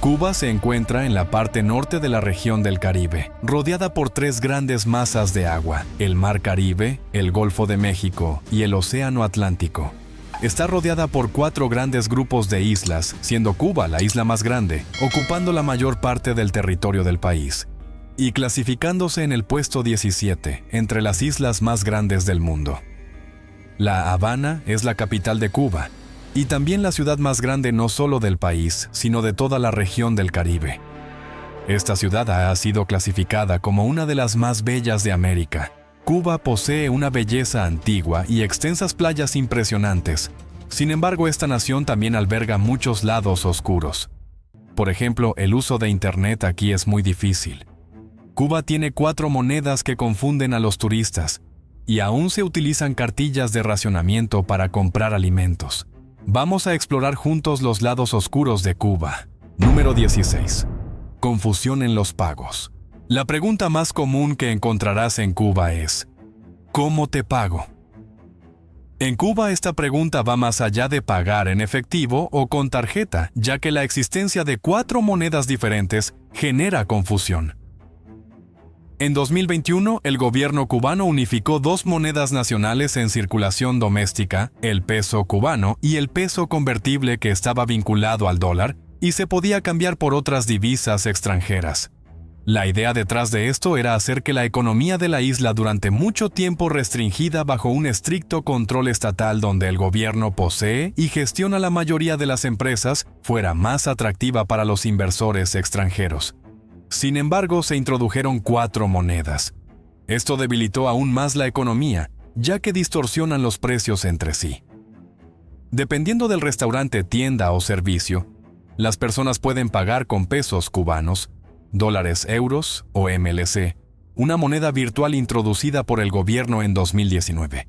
Cuba se encuentra en la parte norte de la región del Caribe, rodeada por tres grandes masas de agua: el Mar Caribe, el Golfo de México y el Océano Atlántico. Está rodeada por cuatro grandes grupos de islas, siendo Cuba la isla más grande, ocupando la mayor parte del territorio del país, y clasificándose en el puesto 17 entre las islas más grandes del mundo. La Habana es la capital de Cuba, y también la ciudad más grande no solo del país, sino de toda la región del Caribe. Esta ciudad ha sido clasificada como una de las más bellas de América. Cuba posee una belleza antigua y extensas playas impresionantes. Sin embargo, esta nación también alberga muchos lados oscuros. Por ejemplo, el uso de Internet aquí es muy difícil. Cuba tiene 4 monedas que confunden a los turistas, y aún se utilizan cartillas de racionamiento para comprar alimentos. Vamos a explorar juntos los lados oscuros de Cuba. Número 16. Confusión en los pagos. La pregunta más común que encontrarás en Cuba es: ¿cómo te pago? En Cuba esta pregunta va más allá de pagar en efectivo o con tarjeta, ya que la existencia de 4 monedas diferentes genera confusión. En 2021, el gobierno cubano unificó 2 monedas nacionales en circulación doméstica, el peso cubano y el peso convertible, que estaba vinculado al dólar y se podía cambiar por otras divisas extranjeras. La idea detrás de esto era hacer que la economía de la isla, durante mucho tiempo restringida bajo un estricto control estatal donde el gobierno posee y gestiona la mayoría de las empresas, fuera más atractiva para los inversores extranjeros. Sin embargo, se introdujeron 4 monedas. Esto debilitó aún más la economía, ya que distorsionan los precios entre sí. Dependiendo del restaurante, tienda o servicio, las personas pueden pagar con pesos cubanos, dólares, euros o MLC, una moneda virtual introducida por el gobierno en 2019.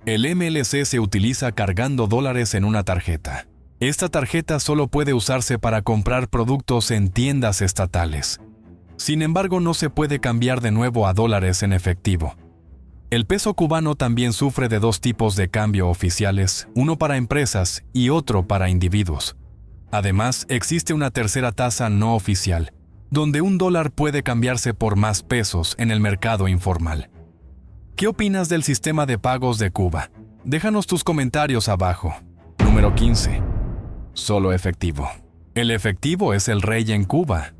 El MLC se utiliza cargando dólares en una tarjeta. Esta tarjeta solo puede usarse para comprar productos en tiendas estatales. Sin embargo, no se puede cambiar de nuevo a dólares en efectivo. El peso cubano también sufre de 2 tipos de cambio oficiales, uno para empresas y otro para individuos. Además, existe una tercera tasa no oficial, donde un dólar puede cambiarse por más pesos en el mercado informal. ¿Qué opinas del sistema de pagos de Cuba? Déjanos tus comentarios abajo. Número 15. Solo efectivo. El efectivo es el rey en Cuba.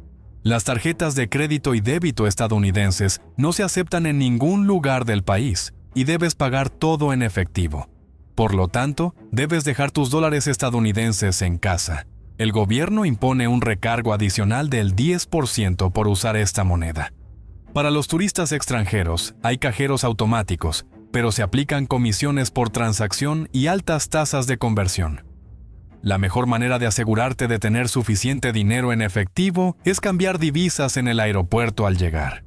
Las tarjetas de crédito y débito estadounidenses no se aceptan en ningún lugar del país y debes pagar todo en efectivo. Por lo tanto, debes dejar tus dólares estadounidenses en casa. El gobierno impone un recargo adicional del 10% por usar esta moneda. Para los turistas extranjeros, hay cajeros automáticos, pero se aplican comisiones por transacción y altas tasas de conversión. La mejor manera de asegurarte de tener suficiente dinero en efectivo es cambiar divisas en el aeropuerto al llegar.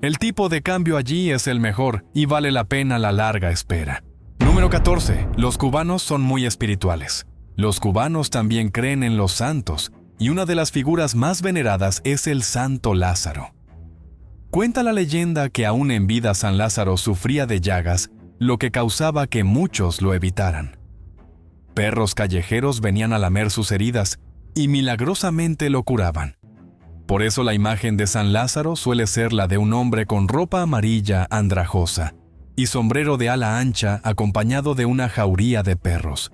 El tipo de cambio allí es el mejor y vale la pena la larga espera. Número 14. Los cubanos son muy espirituales. Los cubanos también creen en los santos, y una de las figuras más veneradas es el Santo Lázaro. Cuenta la leyenda que aún en vida San Lázaro sufría de llagas, lo que causaba que muchos lo evitaran. Perros callejeros venían a lamer sus heridas y milagrosamente lo curaban. Por eso la imagen de San Lázaro suele ser la de un hombre con ropa amarilla andrajosa y sombrero de ala ancha acompañado de una jauría de perros.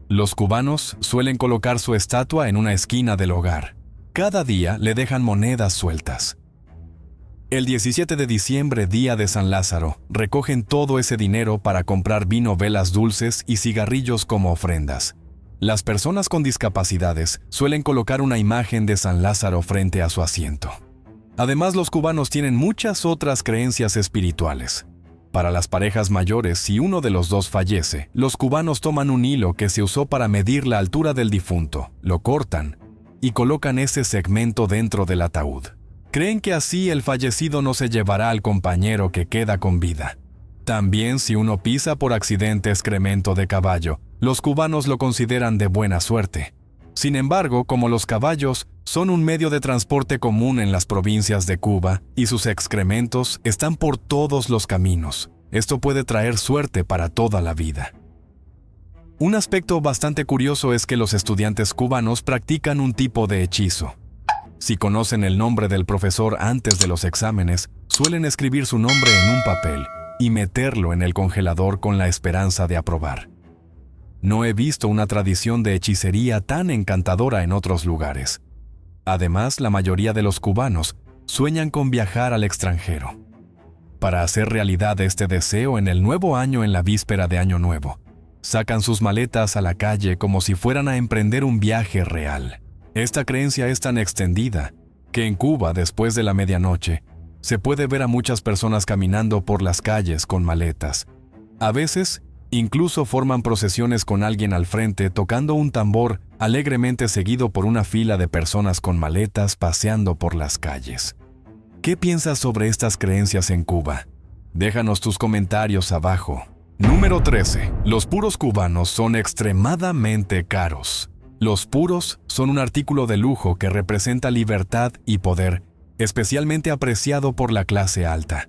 Los cubanos suelen colocar su estatua en una esquina del hogar. Cada día le dejan monedas sueltas. El 17 de diciembre, día de San Lázaro, recogen todo ese dinero para comprar vino, velas dulces y cigarrillos como ofrendas. Las personas con discapacidades suelen colocar una imagen de San Lázaro frente a su asiento. Además, los cubanos tienen muchas otras creencias espirituales. Para las parejas mayores, si uno de los dos fallece, los cubanos toman un hilo que se usó para medir la altura del difunto, lo cortan y colocan ese segmento dentro del ataúd. Creen que así el fallecido no se llevará al compañero que queda con vida. También, si uno pisa por accidente excremento de caballo, los cubanos lo consideran de buena suerte. Sin embargo, como los caballos son un medio de transporte común en las provincias de Cuba y sus excrementos están por todos los caminos, esto puede traer suerte para toda la vida. Un aspecto bastante curioso es que los estudiantes cubanos practican un tipo de hechizo. Si conocen el nombre del profesor antes de los exámenes, suelen escribir su nombre en un papel y meterlo en el congelador con la esperanza de aprobar. No he visto una tradición de hechicería tan encantadora en otros lugares. Además, la mayoría de los cubanos sueñan con viajar al extranjero. Para hacer realidad este deseo en el nuevo año, en la víspera de Año Nuevo, sacan sus maletas a la calle como si fueran a emprender un viaje real. Esta creencia es tan extendida que en Cuba, después de la medianoche, se puede ver a muchas personas caminando por las calles con maletas. A veces, incluso forman procesiones con alguien al frente tocando un tambor, alegremente seguido por una fila de personas con maletas paseando por las calles. ¿Qué piensas sobre estas creencias en Cuba? Déjanos tus comentarios abajo. Número 13. Los puros cubanos son extremadamente caros. Los puros son un artículo de lujo que representa libertad y poder, especialmente apreciado por la clase alta.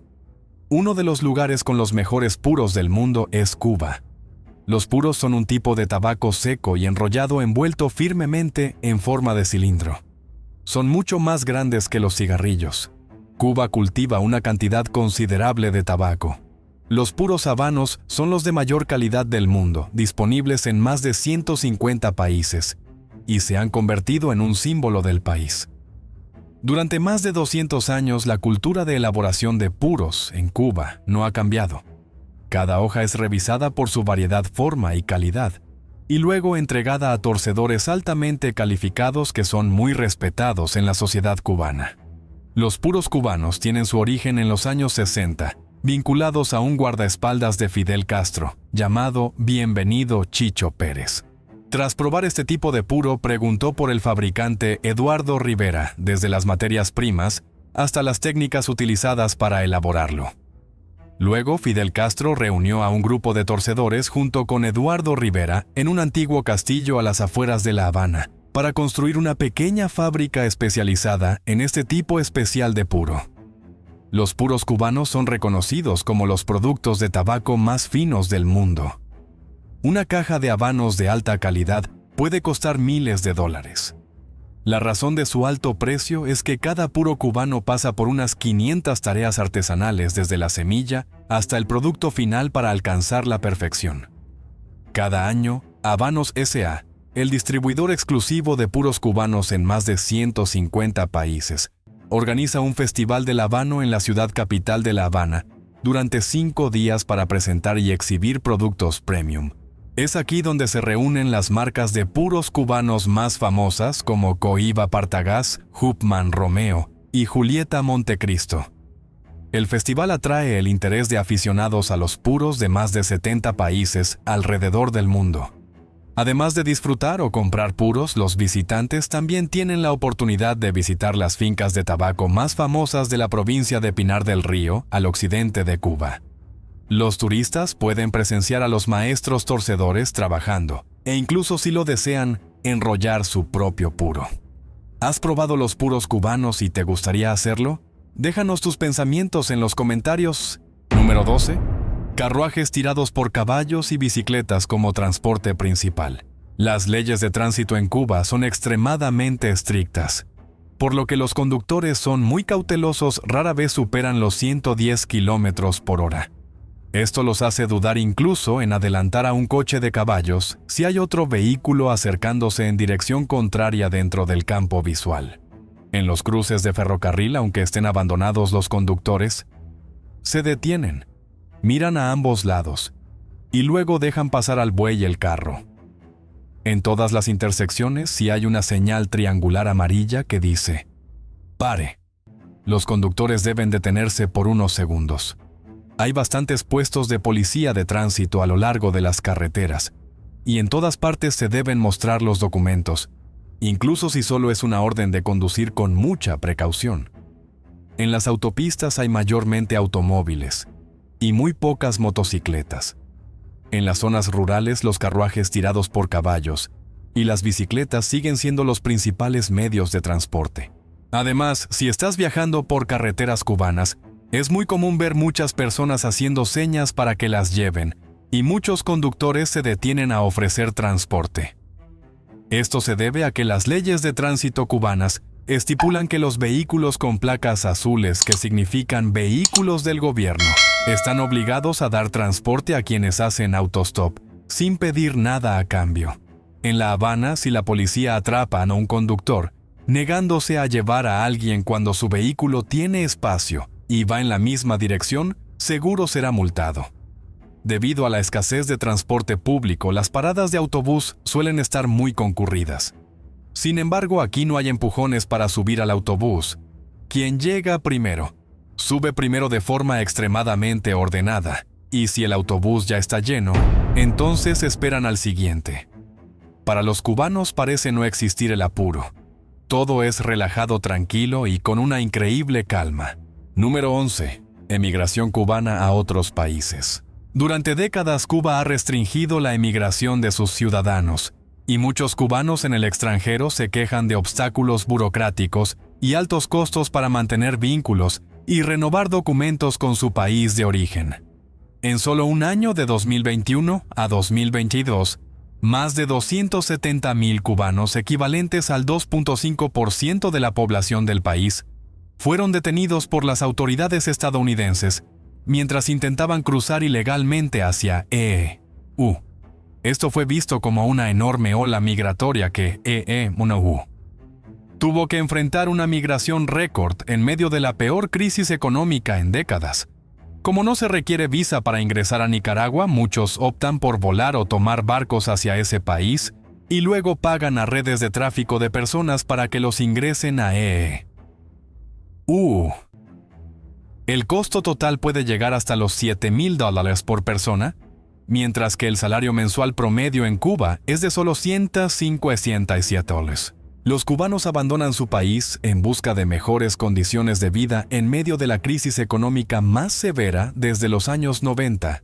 Uno de los lugares con los mejores puros del mundo es Cuba. Los puros son un tipo de tabaco seco y enrollado envuelto firmemente en forma de cilindro. Son mucho más grandes que los cigarrillos. Cuba cultiva una cantidad considerable de tabaco. Los puros habanos son los de mayor calidad del mundo, disponibles en más de 150 países, y se han convertido en un símbolo del país. Durante más de 200 años, la cultura de elaboración de puros en Cuba no ha cambiado. Cada hoja es revisada por su variedad, forma y calidad, y luego entregada a torcedores altamente calificados que son muy respetados en la sociedad cubana. Los puros cubanos tienen su origen en los años 60, vinculados a un guardaespaldas de Fidel Castro, llamado Bienvenido Chicho Pérez. Tras probar este tipo de puro, preguntó por el fabricante Eduardo Rivera, desde las materias primas hasta las técnicas utilizadas para elaborarlo. Luego, Fidel Castro reunió a un grupo de torcedores junto con Eduardo Rivera en un antiguo castillo a las afueras de La Habana, para construir una pequeña fábrica especializada en este tipo especial de puro. Los puros cubanos son reconocidos como los productos de tabaco más finos del mundo. Una caja de habanos de alta calidad puede costar miles de dólares. La razón de su alto precio es que cada puro cubano pasa por unas 500 tareas artesanales desde la semilla hasta el producto final para alcanzar la perfección. Cada año, Habanos S.A., el distribuidor exclusivo de puros cubanos en más de 150 países, organiza un festival del habano en la ciudad capital de La Habana durante 5 días para presentar y exhibir productos premium. Es aquí donde se reúnen las marcas de puros cubanos más famosas como Cohiba Partagás, Hupman Romeo y Julieta Montecristo. El festival atrae el interés de aficionados a los puros de más de 70 países alrededor del mundo. Además de disfrutar o comprar puros, los visitantes también tienen la oportunidad de visitar las fincas de tabaco más famosas de la provincia de Pinar del Río, al occidente de Cuba. Los turistas pueden presenciar a los maestros torcedores trabajando, e incluso, si lo desean, enrollar su propio puro. ¿Has probado los puros cubanos y te gustaría hacerlo? Déjanos tus pensamientos en los comentarios. Número 12. Carruajes tirados por caballos y bicicletas como transporte principal. Las leyes de tránsito en Cuba son extremadamente estrictas, por lo que los conductores son muy cautelosos, rara vez superan los 110 kilómetros por hora. Esto los hace dudar incluso en adelantar a un coche de caballos si hay otro vehículo acercándose en dirección contraria dentro del campo visual. En los cruces de ferrocarril, aunque estén abandonados los conductores, se detienen, miran a ambos lados y luego dejan pasar al buey el carro. En todas las intersecciones sí hay una señal triangular amarilla que dice «Pare». Los conductores deben detenerse por unos segundos. Hay bastantes puestos de policía de tránsito a lo largo de las carreteras, y en todas partes se deben mostrar los documentos, incluso si solo es una orden de conducir con mucha precaución. En las autopistas hay mayormente automóviles y muy pocas motocicletas. En las zonas rurales, los carruajes tirados por caballos y las bicicletas siguen siendo los principales medios de transporte. Además, si estás viajando por carreteras cubanas, es muy común ver muchas personas haciendo señas para que las lleven, y muchos conductores se detienen a ofrecer transporte. Esto se debe a que las leyes de tránsito cubanas estipulan que los vehículos con placas azules, que significan vehículos del gobierno, están obligados a dar transporte a quienes hacen autostop, sin pedir nada a cambio. En La Habana, si la policía atrapa a un conductor, negándose a llevar a alguien cuando su vehículo tiene espacio y va en la misma dirección, seguro será multado. Debido a la escasez de transporte público, las paradas de autobús suelen estar muy concurridas. Sin embargo, aquí no hay empujones para subir al autobús. Quien llega primero, sube primero de forma extremadamente ordenada, y si el autobús ya está lleno, entonces esperan al siguiente. Para los cubanos parece no existir el apuro. Todo es relajado, tranquilo y con una increíble calma. Número 11. Emigración cubana a otros países. Durante décadas, Cuba ha restringido la emigración de sus ciudadanos, y muchos cubanos en el extranjero se quejan de obstáculos burocráticos y altos costos para mantener vínculos y renovar documentos con su país de origen. En solo un año, de 2021 a 2022, más de 270,000 cubanos, equivalentes al 2.5% de la población del país, fueron detenidos por las autoridades estadounidenses mientras intentaban cruzar ilegalmente hacia EU. Esto fue visto como una enorme ola migratoria que EU tuvo que enfrentar una migración récord en medio de la peor crisis económica en décadas. Como no se requiere visa para ingresar a Nicaragua, muchos optan por volar o tomar barcos hacia ese país y luego pagan a redes de tráfico de personas para que los ingresen a EU. El costo total puede llegar hasta los $7,000 por persona, mientras que el salario mensual promedio en Cuba es de solo $157. Los cubanos abandonan su país en busca de mejores condiciones de vida en medio de la crisis económica más severa desde los años 90.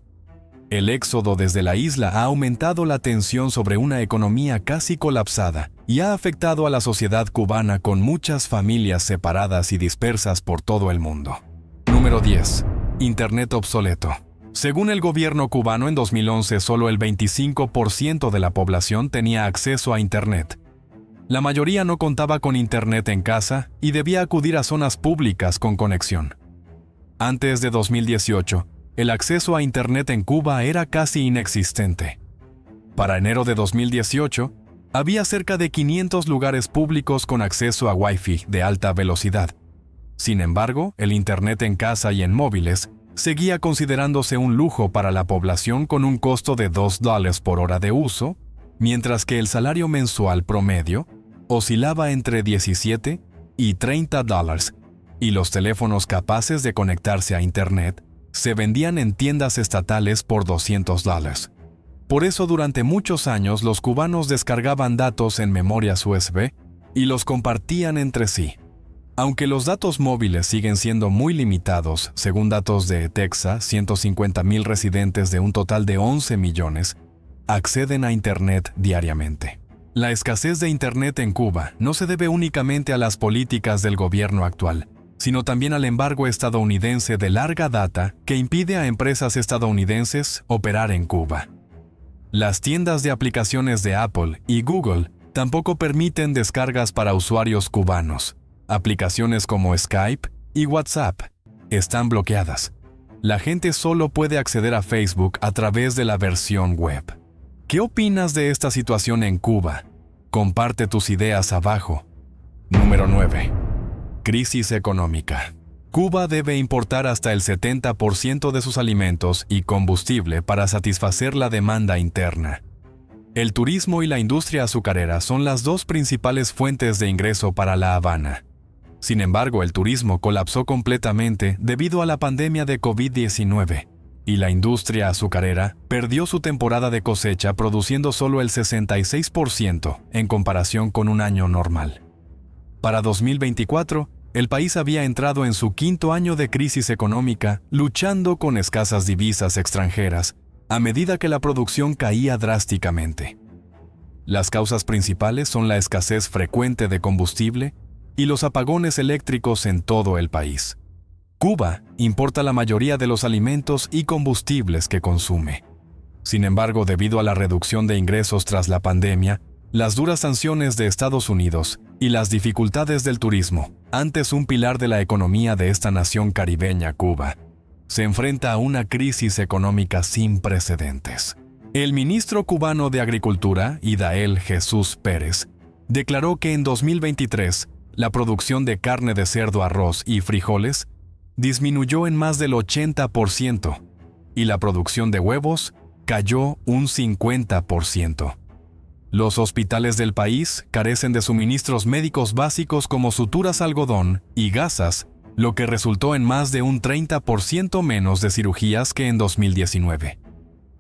El éxodo desde la isla ha aumentado la tensión sobre una economía casi colapsada y ha afectado a la sociedad cubana, con muchas familias separadas y dispersas por todo el mundo. Número 10. Internet obsoleto. Según el gobierno cubano, en 2011 solo el 25% de la población tenía acceso a Internet. La mayoría no contaba con Internet en casa y debía acudir a zonas públicas con conexión. Antes de 2018, el acceso a Internet en Cuba era casi inexistente. Para enero de 2018, había cerca de 500 lugares públicos con acceso a Wi-Fi de alta velocidad. Sin embargo, el Internet en casa y en móviles seguía considerándose un lujo para la población, con un costo de $2 por hora de uso, mientras que el salario mensual promedio oscilaba entre $17 y $30, y los teléfonos capaces de conectarse a Internet se vendían en tiendas estatales por $200. Por eso, durante muchos años, los cubanos descargaban datos en memorias USB y los compartían entre sí. Aunque los datos móviles siguen siendo muy limitados, según datos de Texas, 150,000 residentes de un total de 11 millones acceden a Internet diariamente. La escasez de Internet en Cuba no se debe únicamente a las políticas del gobierno actual, sino también al embargo estadounidense de larga data que impide a empresas estadounidenses operar en Cuba. Las tiendas de aplicaciones de Apple y Google tampoco permiten descargas para usuarios cubanos. Aplicaciones como Skype y WhatsApp están bloqueadas. La gente solo puede acceder a Facebook a través de la versión web. ¿Qué opinas de esta situación en Cuba? Comparte tus ideas abajo. Número 9. Crisis económica. Cuba debe importar hasta el 70% de sus alimentos y combustible para satisfacer la demanda interna. El turismo y la industria azucarera son las dos principales fuentes de ingreso para La Habana. Sin embargo, el turismo colapsó completamente debido a la pandemia de COVID-19, y la industria azucarera perdió su temporada de cosecha, produciendo solo el 66% en comparación con un año normal. Para 2024, el país había entrado en su quinto año de crisis económica, luchando con escasas divisas extranjeras, a medida que la producción caía drásticamente. Las causas principales son la escasez frecuente de combustible y los apagones eléctricos en todo el país. Cuba importa la mayoría de los alimentos y combustibles que consume. Sin embargo, debido a la reducción de ingresos tras la pandemia, las duras sanciones de Estados Unidos y las dificultades del turismo, antes un pilar de la economía de esta nación caribeña, Cuba, se enfrenta a una crisis económica sin precedentes. El ministro cubano de Agricultura, Idael Jesús Pérez, declaró que en 2023 la producción de carne de cerdo, arroz y frijoles disminuyó en más del 80% y la producción de huevos cayó un 50%. Los hospitales del país carecen de suministros médicos básicos como suturas algodón y gasas, lo que resultó en más de un 30% menos de cirugías que en 2019.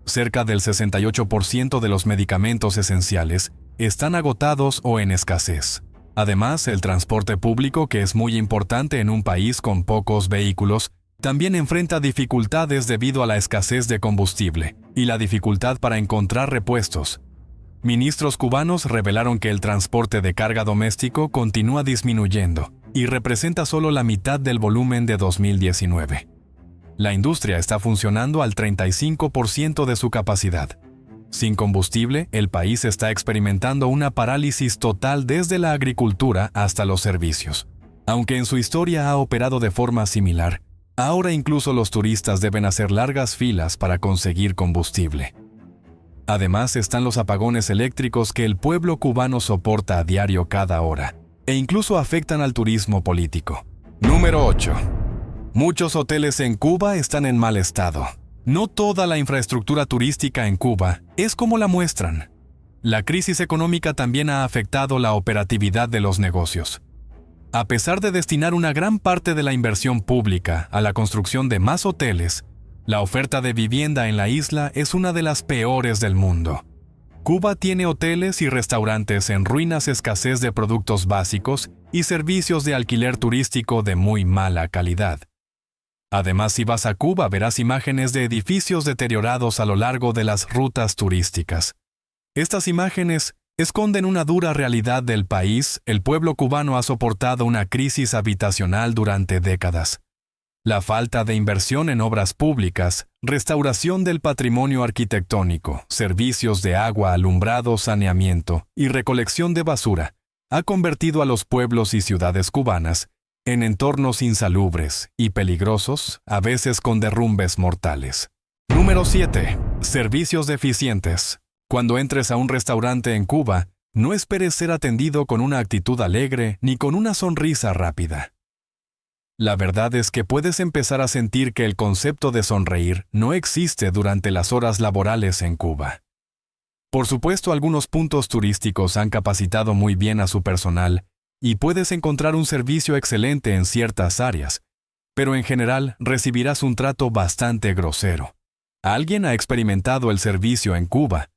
Cerca del 68% de los medicamentos esenciales están agotados o en escasez. Además, el transporte público, que es muy importante en un país con pocos vehículos, también enfrenta dificultades debido a la escasez de combustible y la dificultad para encontrar repuestos. Ministros cubanos revelaron que el transporte de carga doméstico continúa disminuyendo y representa solo la mitad del volumen de 2019. La industria está funcionando al 35% de su capacidad. Sin combustible, el país está experimentando una parálisis total desde la agricultura hasta los servicios. Aunque en su historia ha operado de forma similar, ahora incluso los turistas deben hacer largas filas para conseguir combustible. Además están los apagones eléctricos que el pueblo cubano soporta a diario cada hora, e incluso afectan al turismo político. Número 8. Muchos hoteles en Cuba están en mal estado. No toda la infraestructura turística en Cuba es como la muestran. La crisis económica también ha afectado la operatividad de los negocios. A pesar de destinar una gran parte de la inversión pública a la construcción de más hoteles, la oferta de vivienda en la isla es una de las peores del mundo. Cuba tiene hoteles y restaurantes en ruinas, escasez de productos básicos y servicios de alquiler turístico de muy mala calidad. Además, si vas a Cuba verás imágenes de edificios deteriorados a lo largo de las rutas turísticas. Estas imágenes esconden una dura realidad del país. El pueblo cubano ha soportado una crisis habitacional durante décadas. La falta de inversión en obras públicas, restauración del patrimonio arquitectónico, servicios de agua, alumbrado, saneamiento y recolección de basura ha convertido a los pueblos y ciudades cubanas en entornos insalubres y peligrosos, a veces con derrumbes mortales. Número 7. Servicios deficientes. Cuando entres a un restaurante en Cuba, no esperes ser atendido con una actitud alegre ni con una sonrisa rápida. La verdad es que puedes empezar a sentir que el concepto de sonreír no existe durante las horas laborales en Cuba. Por supuesto, algunos puntos turísticos han capacitado muy bien a su personal y puedes encontrar un servicio excelente en ciertas áreas, pero en general recibirás un trato bastante grosero. ¿Alguien ha experimentado el servicio en Cuba?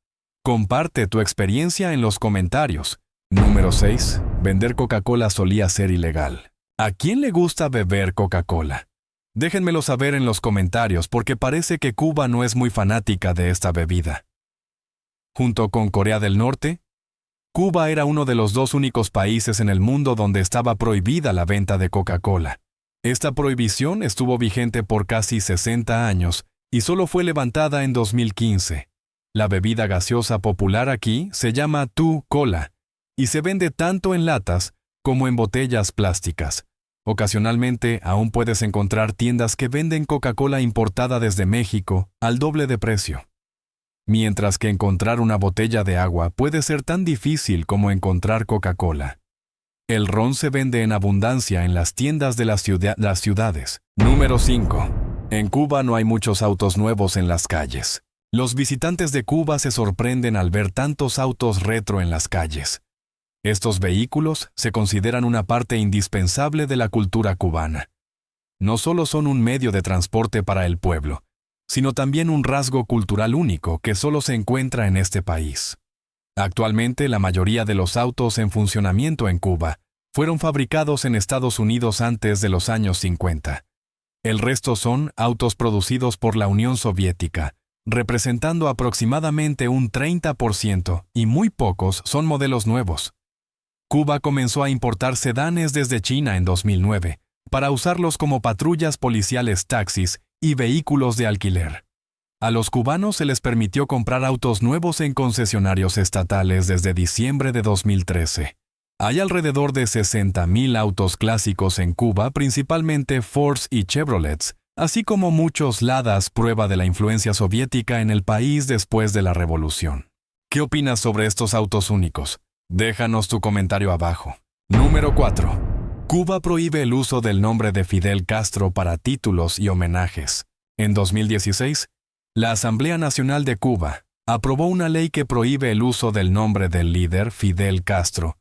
Comparte tu experiencia en los comentarios. Número 6. Vender Coca-Cola solía ser ilegal. ¿A quién le gusta beber Coca-Cola? Déjenmelo saber en los comentarios porque parece que Cuba no es muy fanática de esta bebida. Junto con Corea del Norte, Cuba era uno de los dos únicos países en el mundo donde estaba prohibida la venta de Coca-Cola. Esta prohibición estuvo vigente por casi 60 años y solo fue levantada en 2015. La bebida gaseosa popular aquí se llama Tu Cola y se vende tanto en latas como en botellas plásticas. Ocasionalmente aún puedes encontrar tiendas que venden Coca-Cola importada desde México al doble de precio. Mientras que encontrar una botella de agua puede ser tan difícil como encontrar Coca-Cola. El ron se vende en abundancia en las tiendas de las ciudades. Número 5. En Cuba no hay muchos autos nuevos en las calles. Los visitantes de Cuba se sorprenden al ver tantos autos retro en las calles. Estos vehículos se consideran una parte indispensable de la cultura cubana. No solo son un medio de transporte para el pueblo, sino también un rasgo cultural único que solo se encuentra en este país. Actualmente, la mayoría de los autos en funcionamiento en Cuba fueron fabricados en Estados Unidos antes de los años 50. El resto son autos producidos por la Unión Soviética, representando aproximadamente un 30%, y muy pocos son modelos nuevos. Cuba comenzó a importar sedanes desde China en 2009, para usarlos como patrullas policiales, taxis y vehículos de alquiler. A los cubanos se les permitió comprar autos nuevos en concesionarios estatales desde diciembre de 2013. Hay alrededor de 60,000 autos clásicos en Cuba, principalmente Fords y Chevrolets, así como muchos Ladas, prueba de la influencia soviética en el país después de la revolución. ¿Qué opinas sobre estos autos únicos? Déjanos tu comentario abajo. Número 4. Cuba prohíbe el uso del nombre de Fidel Castro para títulos y homenajes. En 2016, la Asamblea Nacional de Cuba aprobó una ley que prohíbe el uso del nombre del líder Fidel Castro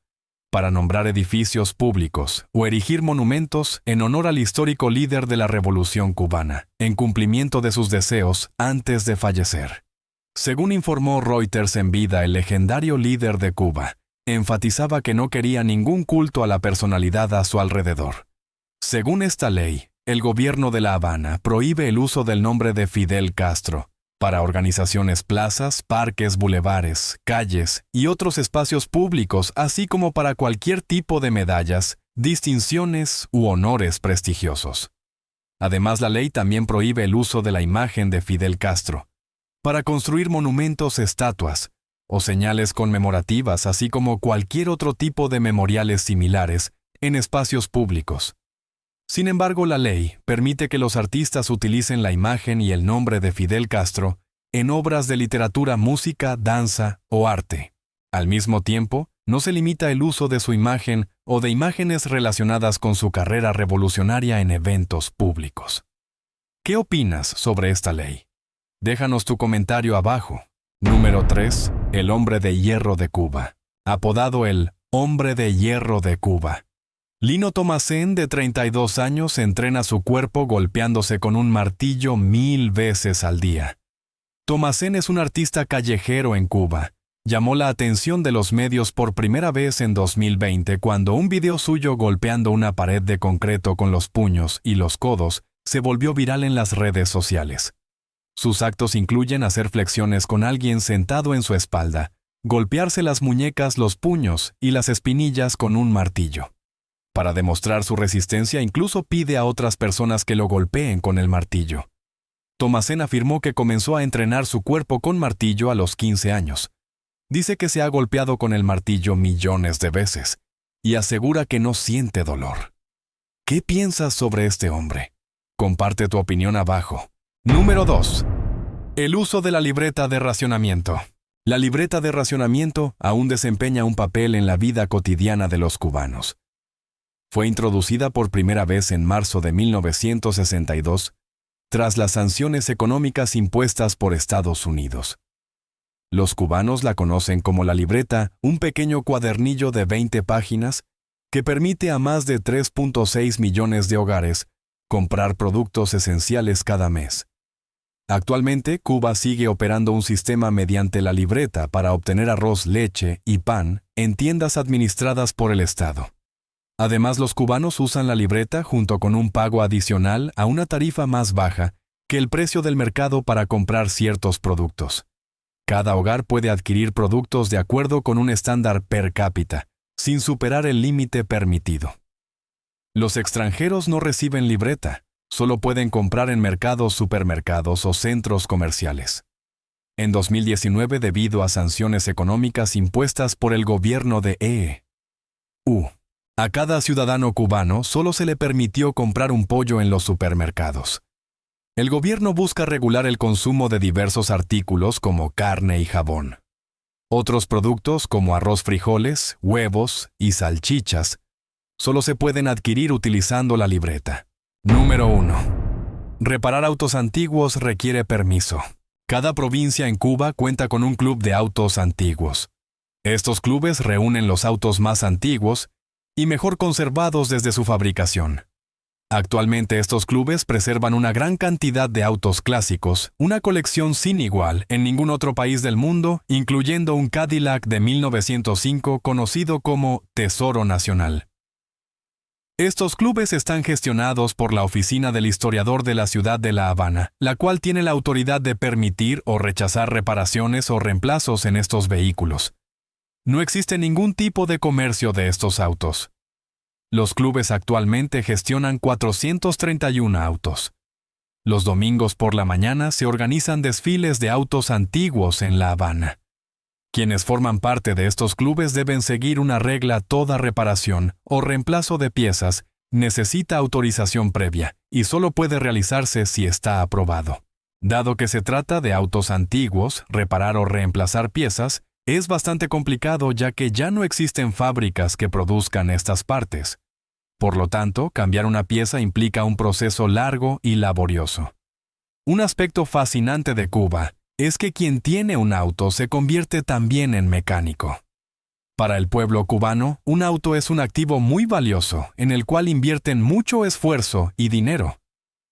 para nombrar edificios públicos o erigir monumentos en honor al histórico líder de la Revolución cubana, en cumplimiento de sus deseos antes de fallecer. Según informó Reuters en vida, el legendario líder de Cuba enfatizaba que no quería ningún culto a la personalidad a su alrededor. Según esta ley, el gobierno de La Habana prohíbe el uso del nombre de Fidel Castro para organizaciones, plazas, parques, bulevares, calles y otros espacios públicos, así como para cualquier tipo de medallas, distinciones u honores prestigiosos. Además, la ley también prohíbe el uso de la imagen de Fidel Castro para construir monumentos, estatuas o señales conmemorativas, así como cualquier otro tipo de memoriales similares en espacios públicos. Sin embargo, la ley permite que los artistas utilicen la imagen y el nombre de Fidel Castro en obras de literatura, música, danza o arte. Al mismo tiempo, no se limita el uso de su imagen o de imágenes relacionadas con su carrera revolucionaria en eventos públicos. ¿Qué opinas sobre esta ley? Déjanos tu comentario abajo. Número 3. El hombre de hierro de Cuba. Apodado el hombre de hierro de Cuba. Lino Tomasén, de 32 años, entrena su cuerpo golpeándose con un martillo 1000 veces al día. Tomasén es un artista callejero en Cuba. Llamó la atención de los medios por primera vez en 2020 cuando un video suyo golpeando una pared de concreto con los puños y los codos se volvió viral en las redes sociales. Sus actos incluyen hacer flexiones con alguien sentado en su espalda, golpearse las muñecas, los puños y las espinillas con un martillo. Para demostrar su resistencia, incluso pide a otras personas que lo golpeen con el martillo. Tomasén afirmó que comenzó a entrenar su cuerpo con martillo a los 15 años. Dice que se ha golpeado con el martillo millones de veces y asegura que no siente dolor. ¿Qué piensas sobre este hombre? Comparte tu opinión abajo. Número 2. El uso de la libreta de racionamiento. La libreta de racionamiento aún desempeña un papel en la vida cotidiana de los cubanos. Fue introducida por primera vez en marzo de 1962, tras las sanciones económicas impuestas por Estados Unidos. Los cubanos la conocen como la libreta, un pequeño cuadernillo de 20 páginas que permite a más de 3.6 millones de hogares comprar productos esenciales cada mes. Actualmente, Cuba sigue operando un sistema mediante la libreta para obtener arroz, leche y pan en tiendas administradas por el Estado. Además, los cubanos usan la libreta junto con un pago adicional a una tarifa más baja que el precio del mercado para comprar ciertos productos. Cada hogar puede adquirir productos de acuerdo con un estándar per cápita, sin superar el límite permitido. Los extranjeros no reciben libreta, solo pueden comprar en mercados, supermercados o centros comerciales. En 2019, debido a sanciones económicas impuestas por el gobierno de EU, a cada ciudadano cubano solo se le permitió comprar un pollo en los supermercados. El gobierno busca regular el consumo de diversos artículos como carne y jabón. Otros productos como arroz, frijoles, huevos y salchichas solo se pueden adquirir utilizando la libreta. Número 1. Reparar autos antiguos requiere permiso. Cada provincia en Cuba cuenta con un club de autos antiguos. Estos clubes reúnen los autos más antiguos y mejor conservados desde su fabricación. Actualmente estos clubes preservan una gran cantidad de autos clásicos, una colección sin igual en ningún otro país del mundo, incluyendo un Cadillac de 1905 conocido como Tesoro Nacional. Estos clubes están gestionados por la Oficina del Historiador de la Ciudad de La Habana, la cual tiene la autoridad de permitir o rechazar reparaciones o reemplazos en estos vehículos. No existe ningún tipo de comercio de estos autos. Los clubes actualmente gestionan 431 autos. Los domingos por la mañana se organizan desfiles de autos antiguos en La Habana. Quienes forman parte de estos clubes deben seguir una regla: toda reparación o reemplazo de piezas necesita autorización previa y solo puede realizarse si está aprobado. Dado que se trata de autos antiguos, reparar o reemplazar piezas es bastante complicado, ya que ya no existen fábricas que produzcan estas partes. Por lo tanto, cambiar una pieza implica un proceso largo y laborioso. Un aspecto fascinante de Cuba es que quien tiene un auto se convierte también en mecánico. Para el pueblo cubano, un auto es un activo muy valioso en el cual invierten mucho esfuerzo y dinero.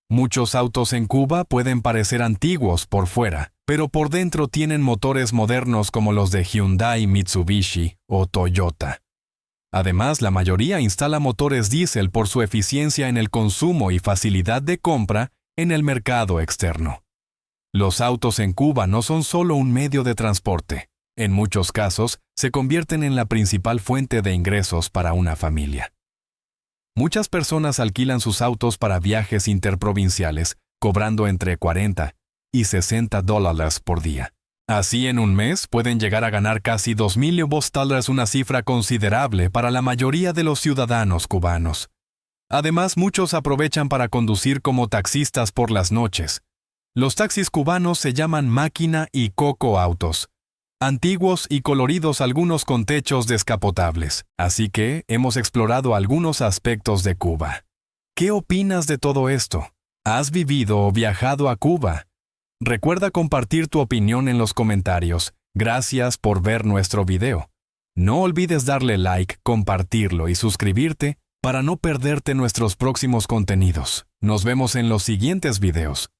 Muchos autos en Cuba pueden parecer antiguos por fuera, pero por dentro tienen motores modernos como los de Hyundai, Mitsubishi o Toyota. Además, la mayoría instala motores diésel por su eficiencia en el consumo y facilidad de compra en el mercado externo. Los autos en Cuba no son solo un medio de transporte. En muchos casos, se convierten en la principal fuente de ingresos para una familia. Muchas personas alquilan sus autos para viajes interprovinciales, cobrando entre $40 y $60 por día. Así, en un mes pueden llegar a ganar casi $2,000, una cifra considerable para la mayoría de los ciudadanos cubanos. Además, muchos aprovechan para conducir como taxistas por las noches. Los taxis cubanos se llaman máquina y coco autos. Antiguos y coloridos, algunos con techos descapotables. Así que hemos explorado algunos aspectos de Cuba. ¿Qué opinas de todo esto? ¿Has vivido o viajado a Cuba? Recuerda compartir tu opinión en los comentarios. Gracias por ver nuestro video. No olvides darle like, compartirlo y suscribirte para no perderte nuestros próximos contenidos. Nos vemos en los siguientes videos.